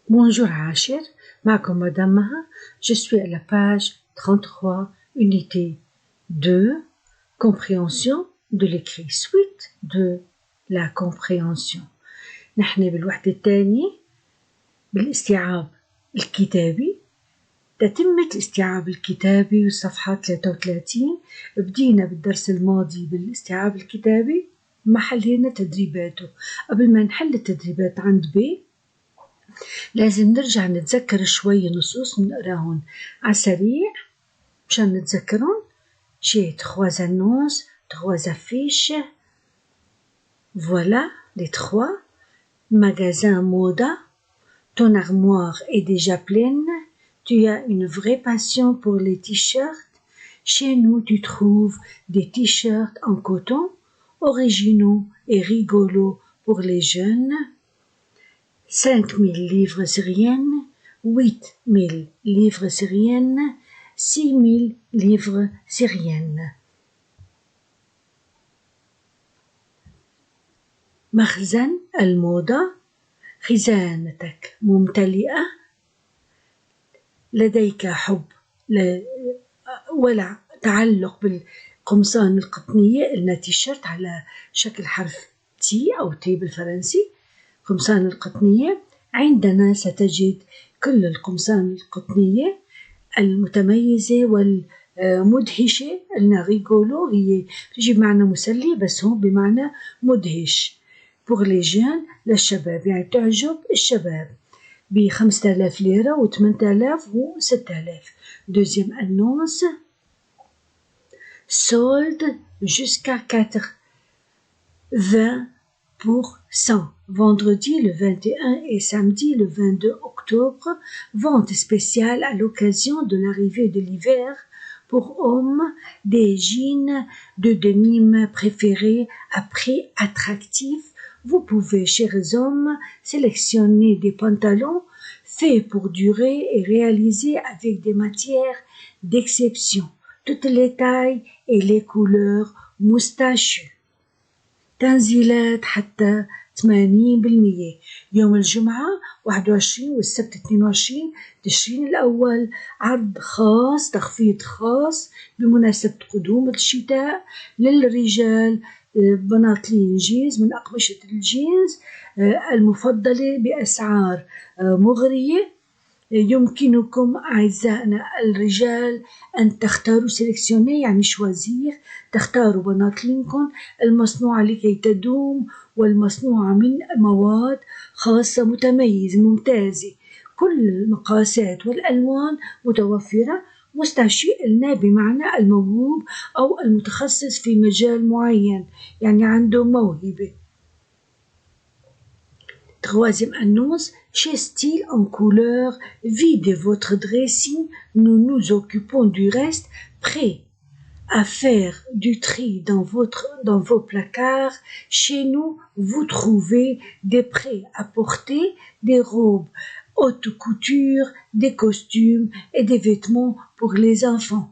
Bonjour Achir, معكم مدام مها. Je suis à la page 33, unité 2, compréhension de l'écrit. Suite de la compréhension. نحن بالوحدة الثانية بالاستيعاب الكتابي. تتمة الاستيعاب الكتابي والصفحة 33. بدينا بالدرس الماضي بالاستيعاب الكتابي، محلينا تدريباته. قبل ما نحل التدريبات عند ب لازم نرجع نتذكر شوية نصوص نقراهن على سريع مشان نتذكرن. J'ai 3 annonces, 3 affiches. Voilà les 3. Magasin Moda. Ton armoire est déjà pleine. Tu as une vraie passion pour les t-shirts. Chez nous, tu trouves des t-shirts en coton, originaux et rigolos pour les jeunes. 5000 livres syriennes, 8000 livres syriennes, 6000 livres syriennes. مخزن الموضة. خزانتك ممتلئة. لديك حب ولا تعلق بالقمصان القطنية. قلنا تيشيرت على شكل حرف تي أو تي بالفرنسي. قمصان القطنية. عندنا ستجد كل القمصان القطنية المتميزة والمدهشة. قلنا ريغولو هي تجي بمعنى مسلي، بس هون بمعنى مدهش. pour les jeunes للشباب، يعني تعجب الشباب. ب5000 ليرة و8000 و6000. deuxième annonce. solde jusqu'à 80%. Vendredi le 21 et samedi le 22 octobre, vente spéciale à l'occasion de l'arrivée de l'hiver pour hommes, des jeans de denim préférés à prix attractif. Vous pouvez, chers hommes, sélectionner des pantalons faits pour durer et réalisés avec des matières d'exception, toutes les tailles et les couleurs moustachues. تنزيلات حتى 80%. يوم الجمعة 21 والسبت 22 تشرين الأول عرض خاص، تخفيض خاص بمناسبة قدوم الشتاء للرجال. بناطيل جينز من أقمشة الجينز المفضلة بأسعار مغرية. يمكنكم أعزائنا الرجال أن تختاروا سيلكسيوني، يعني شوازير، تختاروا بناطيلكم المصنوعة لكي تدوم والمصنوعة من مواد خاصة متميزة ممتازة. كل المقاسات والألوان متوفرة. مستشفى قلنا بمعنى الموهوب أو المتخصص في مجال معين، يعني عنده موهبة. Troisième annonce. Chez Style en couleur, videz votre dressing. Nous nous occupons du reste. Prêt à faire du tri dans vos placards. Chez nous, vous trouvez des prêt-à-porter, des robes haute couture, des costumes et des vêtements pour les enfants.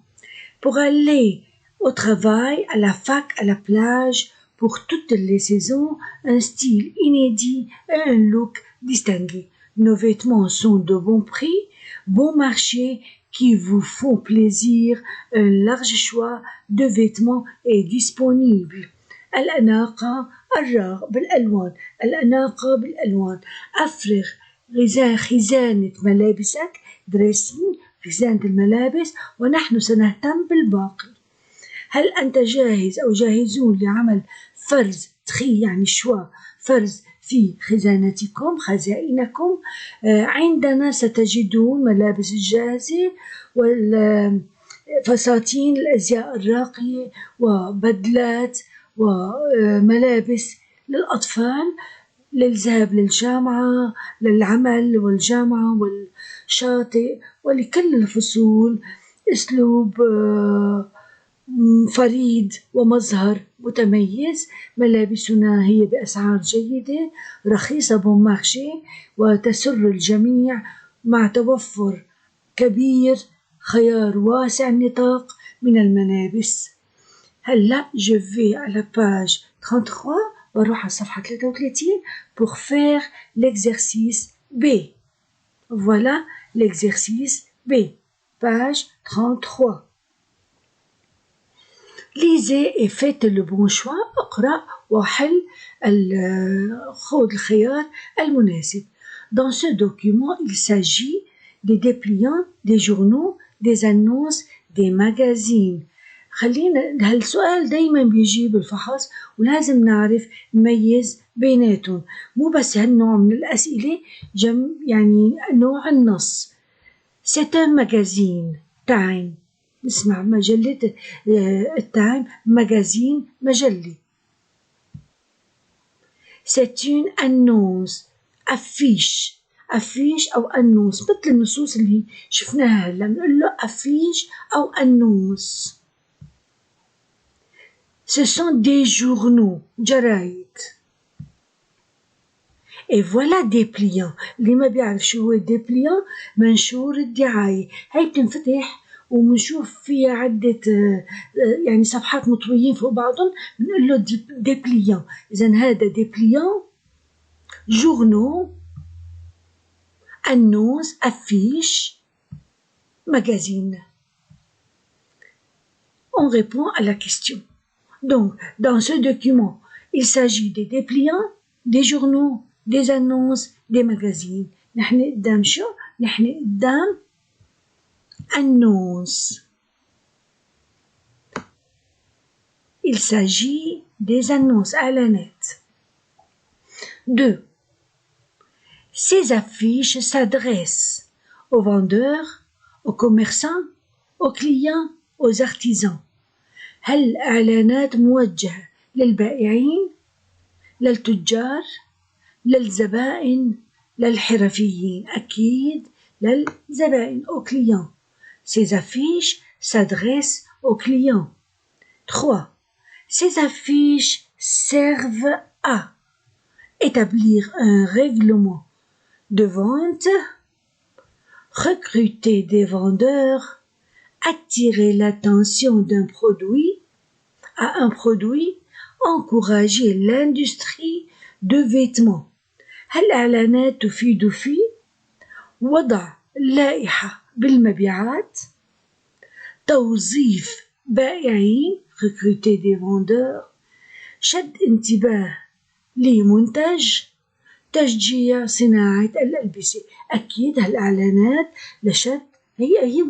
Pour aller au travail, à la fac, à la plage, pour toutes les saisons, un style inédit et un look distingué. Nos vêtements sont de bon prix, bon marché, qui vous font plaisir. Un large choix de vêtements est disponible. الأناقة بالألوان. الأناقة بالألوان. أفرغ خزانة ملابسك. دريسين خزانة الملابس، ونحن سنهتم بالباقي. هل أنت جاهز أو جاهزون لعمل فرز تخي، يعني شوا فرز في خزانتكم خزائنكم؟ عندنا ستجدون ملابس الجاهزة والفساتين، الأزياء الراقية وبدلات وملابس للأطفال للذهاب للجامعة، للعمل والجامعة والشاطئ ولكل الفصول. أسلوب فريد ومظهر متميز. ملابسنا هي بأسعار جيدة رخيصة بون مارشي وتسر الجميع مع توفر كبير، خيار واسع النطاق من الملابس. هلا je vais à la page 33 بروح على الصفحة 33 pour faire l'exercice B. Voilà l'exercice B, page 33. lisez et faites le bon choix. اقرأ وحل خذ الخيار المناسب. Dans ce document, il s'agit des dépliants, des journaux, des annonces, des magazines. خلينا هالسؤال دايما بيجي بالفحص ولازم نعرف نميز بيناتهم. مو بس هالنوع من الأسئلة يعني نوع النص. C'est un magazine time. نسمع مجلة التايم magazine مجلة. C'est une annonce affiche أو annonce مثل النصوص اللي شفناها هلا بنقول له affiche أو annonce. Ce sont des journaux جرايد. Et voilà dépliant. اللي ما بيعرف شو هو dépliant منشور الدعاية. هي بتنفتح وبنشوف فيها عدة يعني صفحات مطويين فوق بعضهم بنقول له dépliant. إذا هذا dépliant journaux annonce affiche magazine. On répond à la question. Donc, dans ce document, il s'agit des dépliants, des journaux, des annonces, des magazines. نحن قدام شو؟ نحن قدام annonce. Il s'agit des annonces إعلانات. 2. Ces affiches s'adressent aux vendeurs, aux commerçants, aux clients, aux artisans. هل الإعلانات موجهة للبائعين، للتجار، للزبائن، للحرفيين؟ أكيد للزبائن aux clients. Ces affiches s'adressent aux clients. 3. Ces affiches servent à établir un règlement de vente, recruter des vendeurs, attirer l'attention d'un produit à un produit, encourager l'industrie de vêtements. هالإعلانات تفيد في وضع لائحة بالمبيعات، توظيف بائعين recruter des vendeurs، شد انتباه لمنتج، تشجيع صناعة الألبسة. أكيد هالإعلانات لشد هي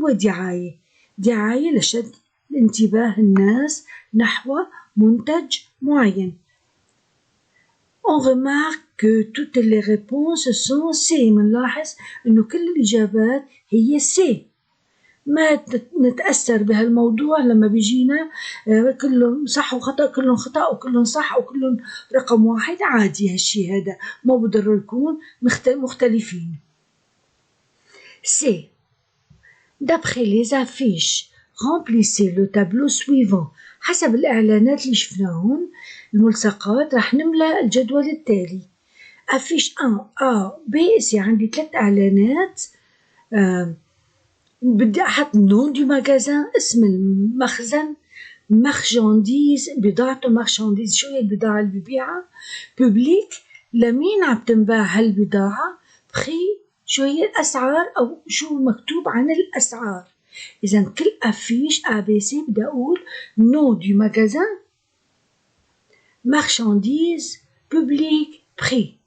دعاية لشد انتباه الناس نحو منتج معين. On remarque que toutes les réponses sont C. منلاحظ إنه كل الإجابات هي C. ما نتأثر بهالموضوع لما بيجينا كلهم صح وخطأ، كلهم خطأ وكلهم صح وكلهم رقم واحد. عادي هالشي هذا، ما بضر يكون مختلفين. C. D'après les affiches, remplissez le tableau suivant. حسب الإعلانات اللي شفناهم الملصقات رح نملأ الجدول التالي. affiche 1 A B C. عندي 3 إعلانات. بدي أحط nom du magasin، اسم المخزن، marchandise بضاعته، marchandise شو هي البضاعة اللي ببيعها، public لمين عم تنباع هالبضاعة، prix شو هي الأسعار أو شو مكتوب عن الأسعار. إذا كل affiche ABC بدي أقول nom du magasin، marchandise، public، prix.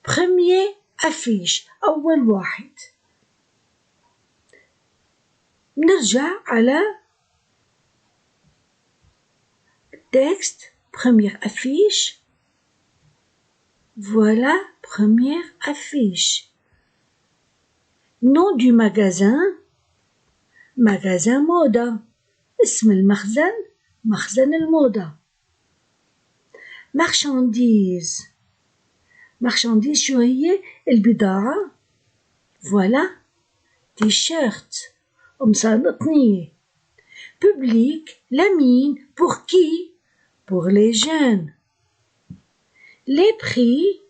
premier affiche أول واحد. نرجع على texte. Première affiche. Voilà, première affiche. Nom du magasin. magasin موضة. اسم المخزن، مخزن الموضة. marchandise. marchandise شو هي البضاعة؟ voilà تيشيرت، قمصان قطنية. public لمين؟ pour qui؟ pour les jeunes. les prix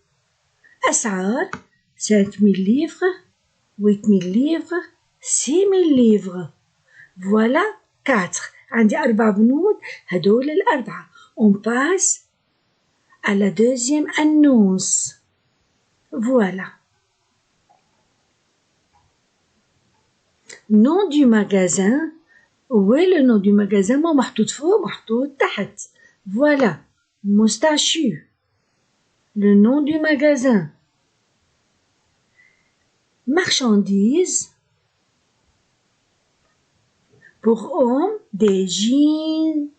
أسعار 5000 livres، 8000 livres، 6000 livres. voilà 4. عندي 4 بنود، هدول الأربعة. on passe à la deuxième annonce. voilà. nom du magasin. Où est le nom du magasin؟ ما محطوط فوق محطوط تحت. Voilà. Moustachu. Le nom du magasin. Marchandises. Pour hommes, des jeans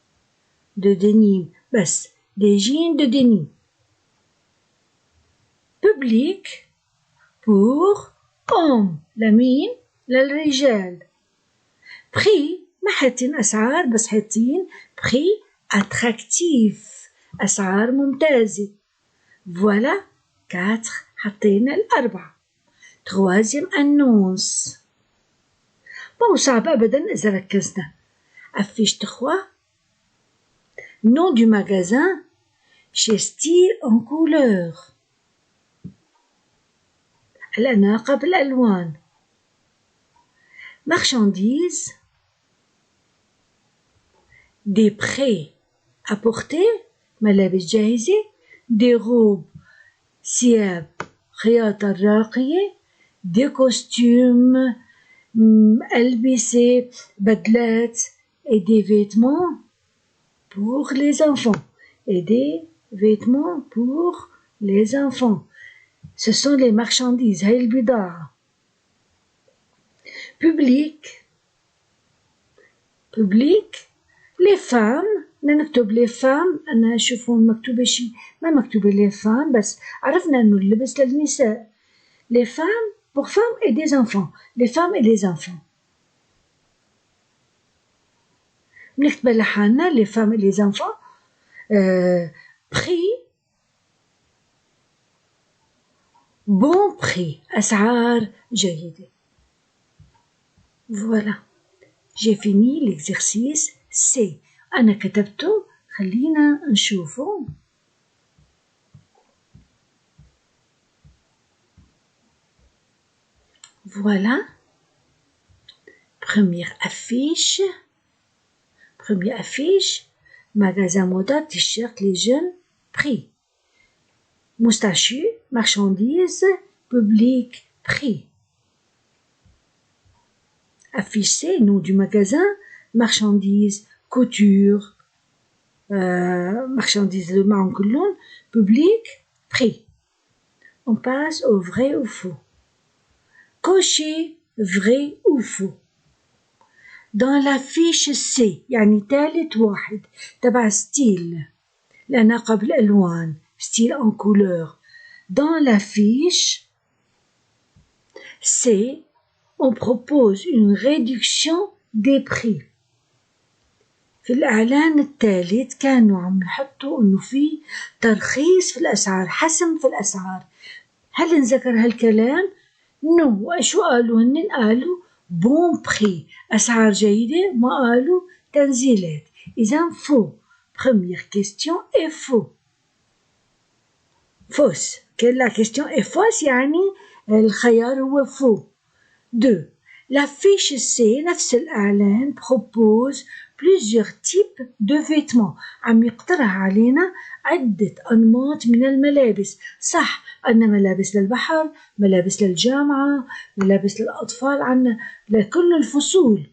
de denim. بس des jeans de denim. Public. Pour hommes. لمين؟ للرجال. Prix. ما حاطين أسعار بس حاطين prix attractif. أسعار ممتازة. Voilà 4 حطينا الأربعة. Troisième annonce. مو صعب أبدا إذا ركزنا. Affiche 3. Nom du magasin. Chez Style en couleur. الأناقة بالألوان. Marchandises. Des prêts à porter. ملابس جاهزة. Des robes. ثياب خياطة راقية. Des costumes. ألبسة بدلات. Et des vêtements pour les enfants. Et des vêtements pour les enfants. Ce sont les marchandises. هاي البضاعة. Public. Public. Les femmes. نكتب les femmes. أنا أشوفهم مكتوبة شي ما مكتوبة les femmes بس عرفنا إنه اللبس للنساء. Les femmes pour femmes et des enfants. Les femmes et les enfants. نكتب لحالنا les femmes et les enfants. Prix. Bon prix. أسعار جيدة. Voilà. J'ai fini l'exercice C. أنا كتبته. خلينا نشوفه. Voilà. Première affiche. Première affiche. Magasin Moda, t-shirt, les jeunes. Prix. Moustachu, marchandises, public, prix. Affiche C, nom du magasin, marchandises, couture, marchandises de معهم كلهم, public, prix. On passe au vrai ou faux. Cochez vrai ou faux. Dans la fiche C يعني تالت واحد تبع ستيل الأناقة بالألوان style en couleur. Dans la fiche C, on propose une réduction des prix. في الإعلان الثالث كانوا عم يحطوا إنه في ترخيص في الأسعار حسم في الأسعار. هل نذكر هالكلام؟ نو. وشو قالوا هن؟ قالوا بون بري أسعار جيدة ما قالوا تنزيلات. إذا فو. Première question est faux. Fausse. La question est fausse يعني الخيار هو faux. 2. La fiche C نفس الإعلان propose plusieurs types de vêtements. عم يقترح علينا عدة أنماط من الملابس. صح عنا ملابس للبحر، ملابس للجامعة، ملابس للأطفال، عنا لكل الفصول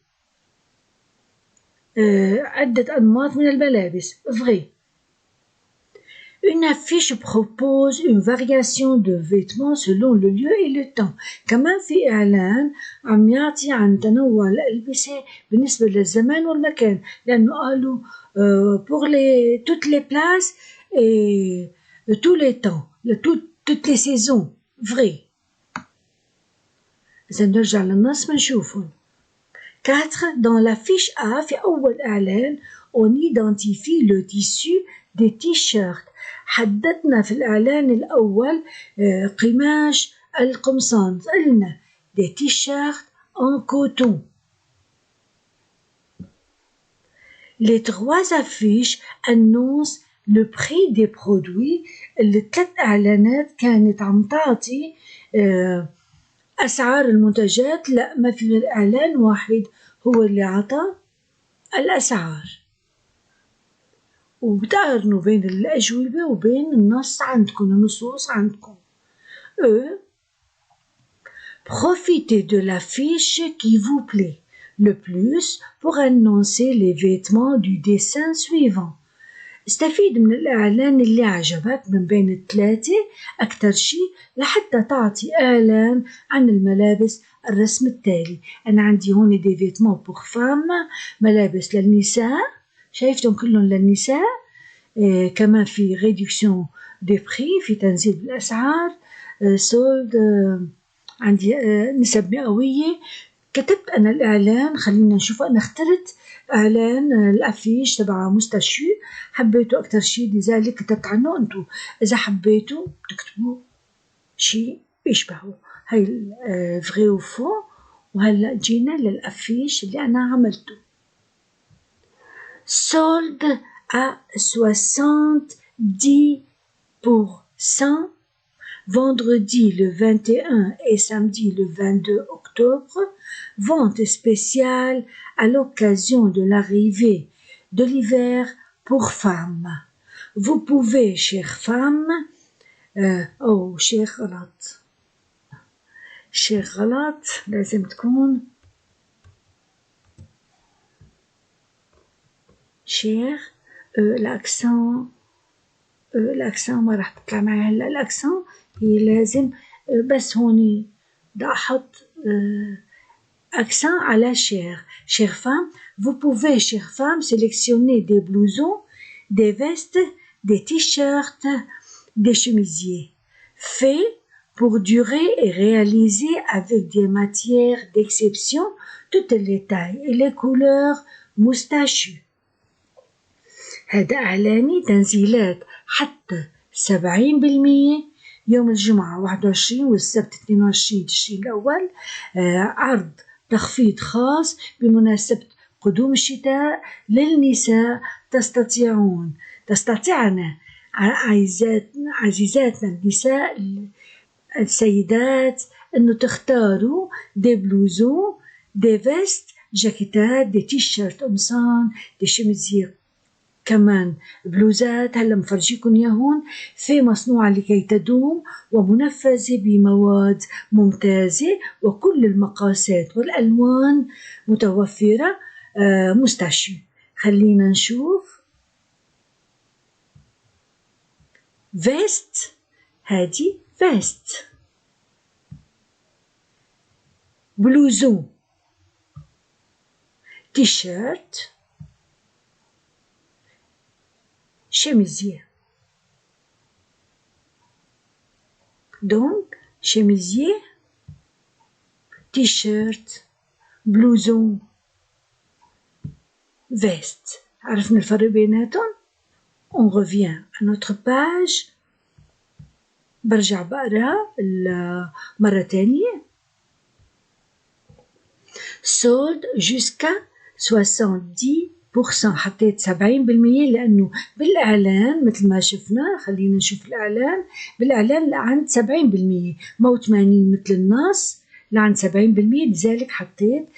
عدة أنماط من الملابس. Vrai. Une affiche propose une variation de vêtements selon le lieu et le temps. كمان في إعلان عم يعطي عن تنوع الألبسة بالنسبة للزمان والمكان لأنه قالوا pour toutes les places et tous les temps, toutes les saisons. Vrai. إذا نرجع للنص بنشوفهم. 4. Dans la fiche A في أول إعلان on identifie le tissu des t-shirts. حددنا في الإعلان الأول قماش القمصان. قلنا des t-shirts en coton. Les 3 affiches annoncent le prix des produits. الثلاث إعلانات كانت عم تعطي أسعار المنتجات. لا ما في غير إعلان واحد هو اللي عطى الأسعار. وبتقارنوا بين الأجوبة وبين النص عندكم النصوص عندكم. Profitez de l'affiche qui vous plaît le plus pour annoncer les vêtements du dessin suivant. استفيد من الإعلان اللي عجبك من بين الثلاثة أكتر شيء لحتى تعطي إعلان عن الملابس الرسم التالي. أنا عندي هون دي فيتمون بور فام، ملابس للنساء، شايفتهم كلهم للنساء. كمان في ريدكسيون دي بري، في تنزيل بالأسعار، سولد، عندي نسب مئوية. كتبت أنا الإعلان، خلينا نشوف. أنا اخترت إعلان الأفيش تبع مستشفى، حبيته أكتر شيء لذلك كتبت عنه. أنتو إذا حبيتوا تكتبوا شيء بيشبهه. هاي الفغي وفو. وهلأ جينا للأفيش اللي أنا عملته. solde à 70% vendredi le 21 et samedi le 22 octobre, vente spéciale à l'occasion de l'arrivée de l'hiver pour femmes. Vous pouvez, chères femmes, chère غلط لازم تكون chère. الأكسان ما راح تطلع معي هلا. الأكسان هي لازم بس هوني بدي أحط accent à la chair. Chère femme, vous pouvez, chère femme, sélectionner des blousons, des vestes, des t-shirts, des chemisiers, faits pour durer et réalisés avec des matières d'exception, toutes les tailles et les couleurs moustachues. هذا إعلاني تنزيلات حتى 70% يوم الجمعة 21 والسبت 22 تشرين الأول. عرض تخفيض خاص بمناسبة قدوم الشتاء للنساء. تستطيعن عزيزاتنا النساء السيدات أنه تختاروا دي بلوزون، دي فيست، جاكيتات، دي تيشيرت قمصان، دي شميزية، كمان بلوزات. هلا مفرجيكم ياهون. في مصنوعة لكي تدوم ومنفذة بمواد ممتازة وكل المقاسات والألوان متوفرة. مستشفى. خلينا نشوف. فيست، هادي فيست. بلوزون، تيشيرت، chemisier. Donc, chemisier, t-shirt, blouson, veste. عرفنا الفرق بيناتهم. On revient à notre page. برجع بقرا مرة تانية. solde jusqu'à 70%. حطيت 70% لأنه بالإعلان مثل ما شفنا. خلينا نشوف الإعلان. بالإعلان لعند 70%، مو 80 مثل النص، لعند 70%. لذلك حطيت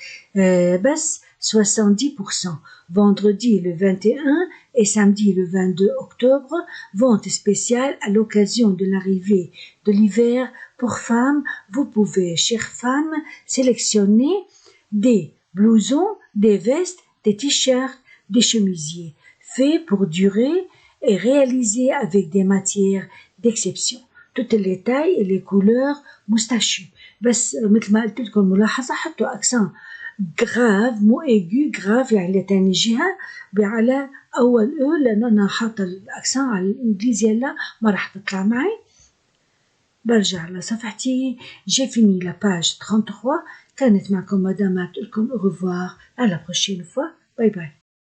بس 70%. Vendredi le 21 et samedi le 22 octobre, vente spéciale à l'occasion de l'arrivée de l'hiver pour femmes. Vous pouvez, chères femmes, sélectionner des blousons, des vestes, des t-shirts, des chemisiers, faits pour durer et réalisés avec des matières d'exception. Toutes les tailles et les couleurs moustachues. بس مثل ما قلت لكم ملاحظة، حطوا أكسان غراف، مو ايجو، غراف يعني لتاني جهة على أول لأنه أنا حاطة الأكسان على الإنجليزي هلا ما راح تطلع معي. برجع لصفحتي. j'ai fini la page 33. كانت معكم مدام، قلت لكم au revoir à la prochaine fois. باي باي.